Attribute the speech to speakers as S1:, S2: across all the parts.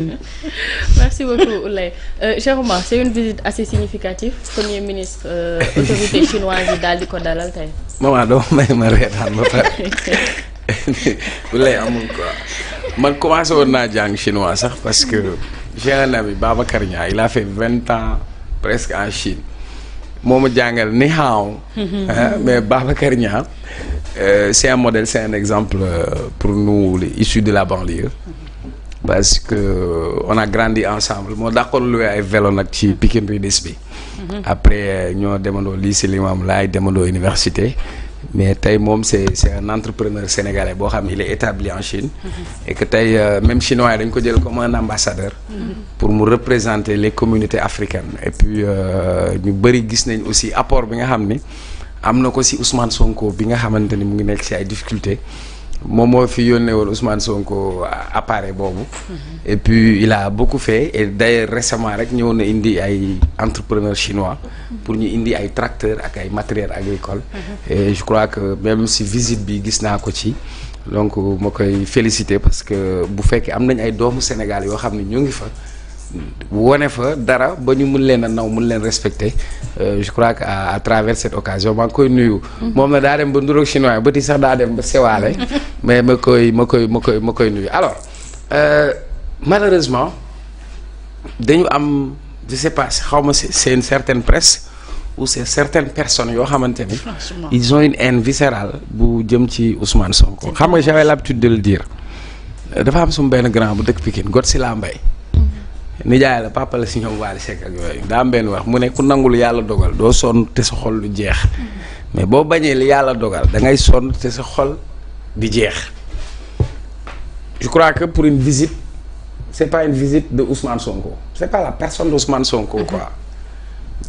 S1: Merci beaucoup Ouleye. Cheikh Oumar, c'est une visite assez significative. Premier ministre autorité chinoise yi daal di ko dalal tey.
S2: maman doo may ma reetaan ba pare Ouleye amul quoi man commencé woon naa jàng chinois sax parce que j'ai un ami Babacar Niang il a fait 20 ans presque en Chine moo ma jàngal ni hao mais Babacar Niang c'est un modèle, c'est un exemple pour nous les issus de la banlieue. Parce que on a grandi ensemble moo dàqoon luwee ay vélo nag ci Pikine Ridis bi après ñoo demandoo lycée Limamou Laye demandoo université mais tey moom c'est un entrepreneur sénégalais boo xam ne il est établi en Chine et que tey même chinois yi dañ ko jël comme un ambassadeur pour mu représenter les communautés africaines et puis ñu bëri gis nañ aussi apport bi nga xam ni am na ko si Ousmane Sonko bi nga xamante ni mu ngi nekk si ay difficultés moom moo fi yónnee woon Ousmane Sonko appareil boobu. Et puis il a beaucoup fait et d'ailleurs récemment rek ñëw na indi ay entrepreneurs chinois pour ñu indi ay tracteurs ak ay matériel agricole et je crois que même si visite bi gis naa ko ci donc ma koy féliciter parce que bu fekkee am nañ ay doomu Sénégal yoo xam ne ñu ngi fa wone fa dara ba ñu mun leen a naw mun leen respecter je crois que à travers cette occasion maa ngi koy nuyu. moom na daa dem ba nduroog chinois yi bëti sax daa dem ba sewaale mais ma koy nuyu alors malheureusement dañu am je sais pas xaw ma c'est une certaine presse ou c'est certaines personnes yoo xamante ni ils ont une haine viscérale bu jëm ci Ousmane Sonko. xam nga j'avais l'habitude de le dire dafa am suma benn grand bu dëkk Pikine Godsila Mbaye nijaay la papa la si ñoom Waly Seck ak yooyu daa am benn wax mu ne ku nangul yàlla dogal doo sonn te sa xol du jeex mais boo bañee li yàlla dogal da ngay sonn te sa xol di jeex. Je crois que pour une visite c'est pas une visite de Ousmane Sonko c'est pas la personne d'Ousmane Sonko quoi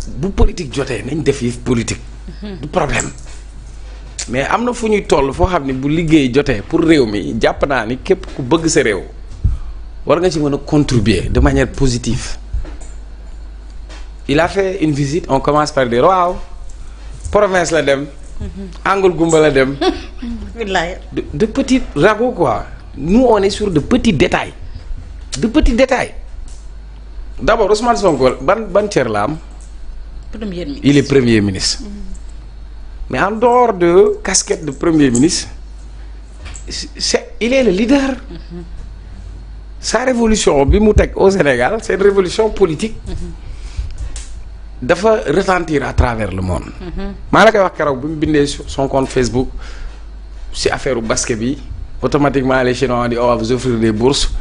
S2: bu politique jotee nañ def yëf politique du problème mais am na fu ñuy toll foo xam ne bu liggéey jotee pour réew mi jàpp naa ni képp ku bëgg sa réew war nga ci mën a contribuer de manière positive. Il a fait une visite on commence par dire waaw province la dem Angle Goumba la dem de petits ragots quoi. Nous on est sur de petits détails d'abord Ousmane Sonko ban cër la am.
S1: Premier ministre.
S2: Il est premier ministre. Mais en dehors de casquette de premier ministre il est le leader. Sa révolution bi mu teg au Sénégal c'est une révolution politique. dafa retentir à travers le monde. maa la koy wax keroog bi mu bindee sur son compte Facebook si affaire basket bi. Automatiquement les Chinois di on va vous offrir des bourses.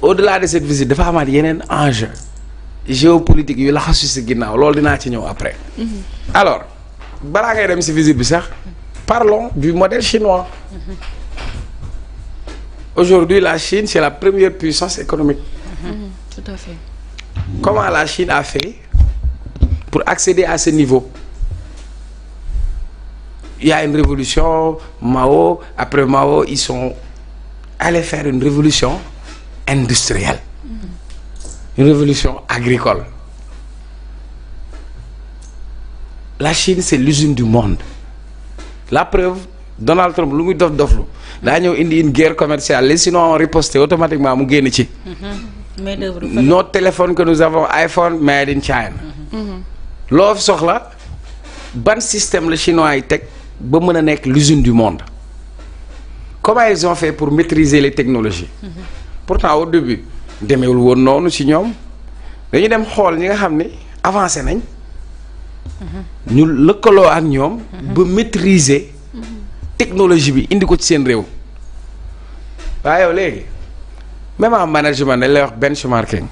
S2: Au-delà de cette visite dafa amaat yeneen enjeu géopolitique yu la xasu si ginnaaw loolu dinaa ci ñëw après. Alors balaa ngay dem si visite bi sax parlons du modèle chinois. Aujourd'hui la Chine c'est la première puissance économique.
S1: Tout à fait.
S2: Comment la Chine a fait pour accéder à ce niveau? Il y a une révolution Mao, après Mao ils sont allés faire une révolution industrielle, une révolution agricole. La Chine c'est l'usine du monde. La preuve, Donald Trump lu muy doflu daa ñëw indi une guerre commerciale les Chinois ont riposté automatiquement mu génn ci. Nos téléphones que nous avons iPhone made in China. loo fi soxla ban système le Chinois yi teg ba mën a nekk l'usine du monde. Comment ils ont fait pour maîtriser les technologies. Pourtant au début demeewul woon noonu ci ñoom dañu dem xool ñi nga xam ne avancé nañ. ñu lëkkaloo ak ñoom. ba maîtriser technologie bi indi ko ci seen réew. waaye yow léegi même en management dañ lay wax benchmarking.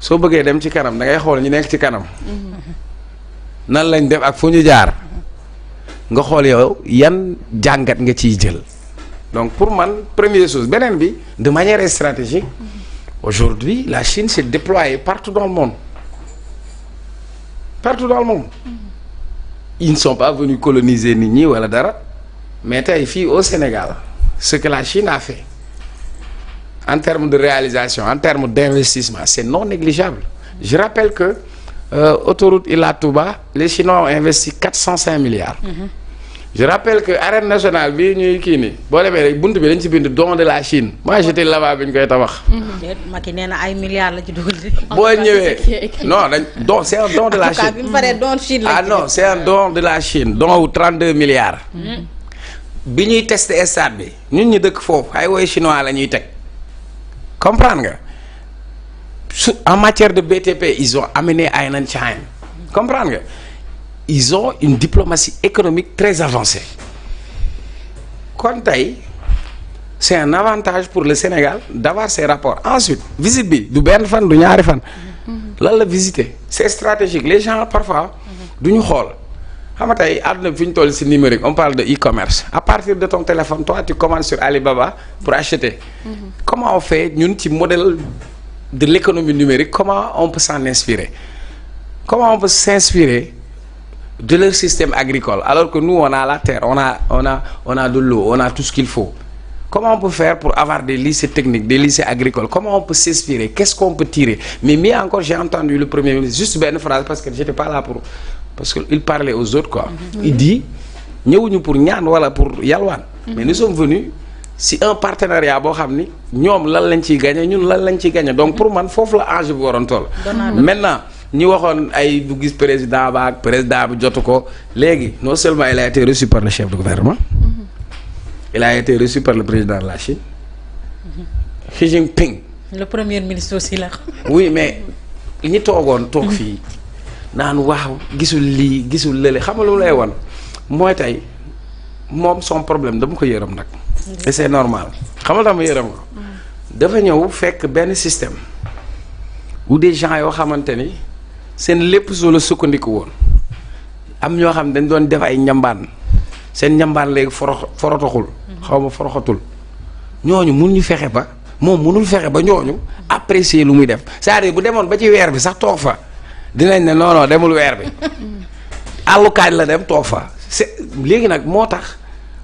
S2: soo bëggee dem ci kanam da ngay xool ñu nekk ci kanam. nan lañ def ak fu ñu jaar. nga xool yow yan jàngat nga ciy jël. Donc pour man première chose beneen bi de manière stratégique. Aujourd'hui la Chine s'est déployée partout dans le monde. Partout dans le monde. Ils ne sont pas venus coloniser nit ñi wala dara mais tey fii au Sénégal ce que la Chine a fait en termes de réalisation en termes d'investissement c'est non négligeable. Je rappelle que autoroute Ila Touba les Chinois ont investi 405 milliards. je rappelle que arène nationale bii ñuy kii nii boo demee rek bunt bi dañ ci bind don de la Chine moi j'étais là-bas bi ñu koy tabax.
S3: Macky nee na ay milliards la ci dugal.
S2: boo ñëwee non don c'est un don de la Chine.
S3: bi mu paree don Chine la.
S2: Ah non c'est un don de la Chine don wu 32 milliards. bi ñuy testé stade bi ñun ñu dëkk foofu ay woy chinois la ñuy teg comprendre nga en matière de BTP ils ont amené Hainan China comprendre nga. Ils ont une diplomatie économique très avancée kon tey c'est un avantage pour le Sénégal d'avoir ces rapports ensuite visite bi du benn fan du ñaari fan lan la visiter c'est stratégique les gens parfois du ñu xool xam nga tey àdduna bi fi ñu toll ci numérique on parle de e-commerce à partir de ton téléphone toi tu commandes sur Alibaba pour acheter comment on fait ñun ci modèle de l'économie numérique comment on peut s'en inspirer comment on peut s'inspirer de leur système agricole alors que nous on a la terre on a de l'eau on a tout ce qu'il faut comment on peut faire pour avoir des lycées techniques des lycées agricoles comment on peut s'inspirer qu'est-ce qu'on peut tirer mais mieux encore j'ai entendu le premier ministre juste benn phrase parce que j'étais pas là parce que il parlait aux autres quoi il dit ñëwuñu pour ñaan wala pour yalwaan mais nous sommes venus si un partenariat boo xam ni ñoom lan lañ ciy gagner ñun lan lañ ciy gagner donc pour man foofu la enjeu bi waroon toll maintenant ñi waxoon ay du gis président ba ak président bi jotu ko léegi non seulement il a été reçu par le chef de gouvernement il a été reçu par le président de la Chine Xi Jinping
S3: le premier ministre aussi la.
S2: oui mais ñi toog fii naan waaw gisul lii gisul lële xam nga lu lay won mooy tey moom son problème dama ko yërëm nag et c'est normal xam nga dama yërëm ko dafa ñëw fekk benn système ou des gens yoo xamante ni seen lépp soo la sukkandiku woon am ñoo xam dañ doon def ay njambaan seen njambaan léegi forotoxul xaw ma foroxatul ñooñu mun ñu fexe ba moom munul fexe ba ñooñu apprécier lu muy def c'est-à-dire bu demoon ba ci weer bi sax toog fa dinañ ne non demul weer bi àllukaay la dem toog fa c'est léegi nag moo tax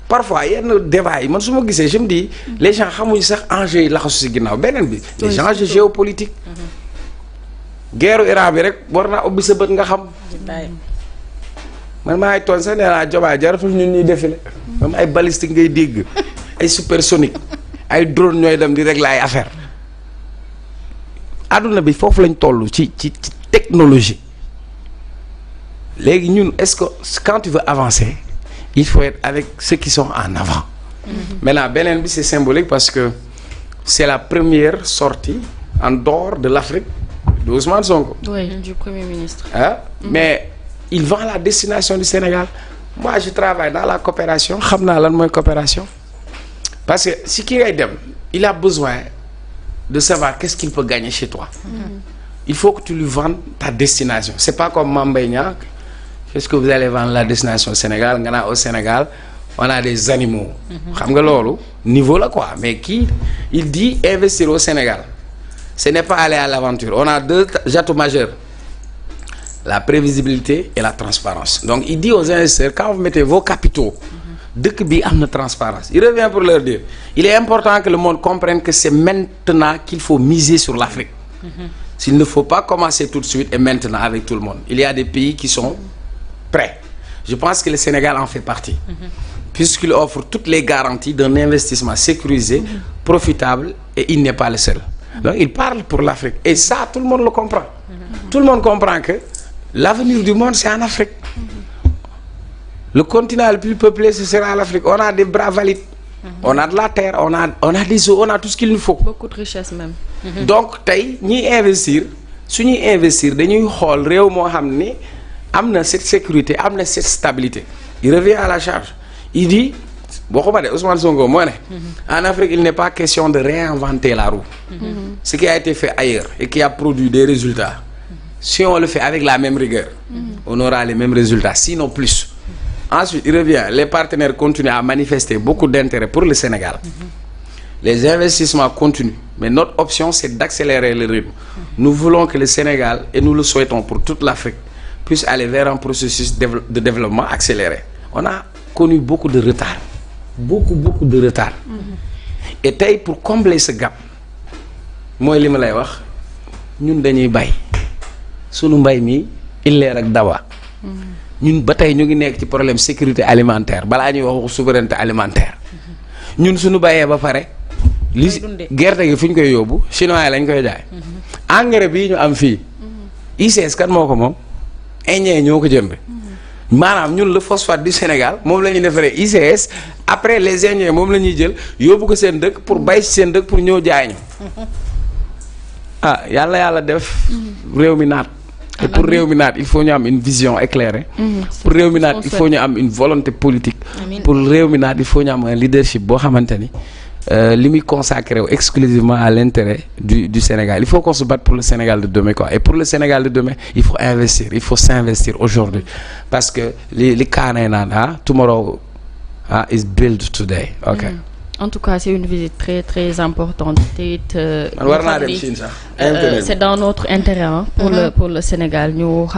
S2: parfois yenn débat yi man su ma gisee je me dis les gens xamuñu sax enjeux yi laxasu si ginnaaw beneen bi les enjeux géopolitiques guerre Iran bi rek war naa ubbi sa bët nga xam man maa ngi toon sax nee naa Diomaye jaratul ñun ñuy défilé même ay balistique ngay dégg ay supersonique ay drone ñooy dem di régler ay affaire adduna bi foofu lañ toll ci technologie léegi ñun est-ce que quand tu veux avancer il faut être avec ceux qui sont en avant maintenant beneen bi c'est symbolique parce que c'est la première sortie en dehors de l'Afrique de Ousmane Sonko.
S1: Oui, du Premier ministre.
S2: Hein? Mais il vend la destination du Sénégal. Moi, je travaille dans la coopération. Je sais lan mooy coopération. Parce que si ki ngay dem, il a besoin de savoir qu'est-ce qu'il peut gagner chez toi. Il faut que tu lui vendes ta destination. C'est pas comme Mame Mbaye Niang. Qu'est-ce que vous allez vendre la destination au Sénégal? Nga naa au Sénégal, on a des animaux. Xam nga loolu niveau la quoi. Mais kii, il dit investir au Sénégal. Ce n'est pas aller à l'aventure. On a deux atouts majeurs. La prévisibilité et la transparence. Donc, il dit aux investisseurs, quand vous mettez vos capitaux, dëkk bi am na transparence. Il revient pour leur dire, il est important que le monde comprenne que c'est maintenant qu'il faut miser sur l'Afrique. S'il ne faut pas commencer tout de suite et maintenant avec tout le monde. Il y a des pays qui sont prêts. Je pense que le Sénégal en fait partie. Puisqu'il offre toutes les garanties d'un investissement sécurisé, profitable, et il n'est pas le seul. Donc il parle pour l'Afrique et ça tout le monde le comprend. Tout le monde comprend que l'avenir du monde c'est en Afrique. Le continent le plus peuplé ce sera l'Afrique. On a des bras valides. On a de la terre, on a des eaux, on a tout ce qu'il nous faut.
S1: Beaucoup de richesses même.
S2: Donc tey ñiy investir su ñuy investir dañuy xool réew moo xam ni am na cette sécurité am na cette stabilité. Il revient à la charge. Il dit waxuma de Ousmane Sonko moo ne en Afrique il n'est pas question de réinventer la roue. Ce qui a été fait ailleurs et qui a produit des résultats, si on le fait avec la même rigueur, on aura les mêmes résultats, sinon plus. Ensuite, il revient, les partenaires continuent à manifester beaucoup d'intérêt pour le Sénégal. Les investissements continuent, mais notre option c'est d'accélérer le rythme. Nous voulons que le Sénégal, et nous le souhaitons pour toute l'Afrique, puisse aller vers un processus de développement accéléré. On a connu beaucoup de retard. Beaucoup de retard. Et tey pour combler ce gap mooy li ma lay wax ñun dañuy bay sunu mbay mi illeer ak dawa ñun ba tey ñu ngi nekk ci problème sécurité alimentaire balaa ñuy wax souveraineté alimentaire ñun suñu bàyyee ba pare li gerte gi fu ñu koy yóbbu chinois yi lañ koy jaay engrais bii ñu am fii ICS kan moo ko moom indien ñoo ko jënd maanaam ñun le phosphate du Sénégal moom la ñuy defaree ICS après les indiens moom la ñuy jël yóbbu ko seen dëkk pour bay seen dëkk pour ñëw jaay ñu ah yàlla def réew mi naat et pour réew mi naat il faut ñu am une vision éclairée pour réew mi naat il faut ñu am une volonté politique pour réew mi naat il faut ñu am un leadership boo xamante ni li muy consacré wu exclusivement à l'intérêt du Sénégal il faut qu'on se batte pour le Sénégal de demain quoi et pour le Sénégal de demain il faut investir il faut s'investir aujourd'hui parce que li kaanay naan tomorrow is built today ok
S1: En tout cas, c'est une visite très très importante.
S2: C'est dans
S1: notre intérêt pour le Sénégal. Nous,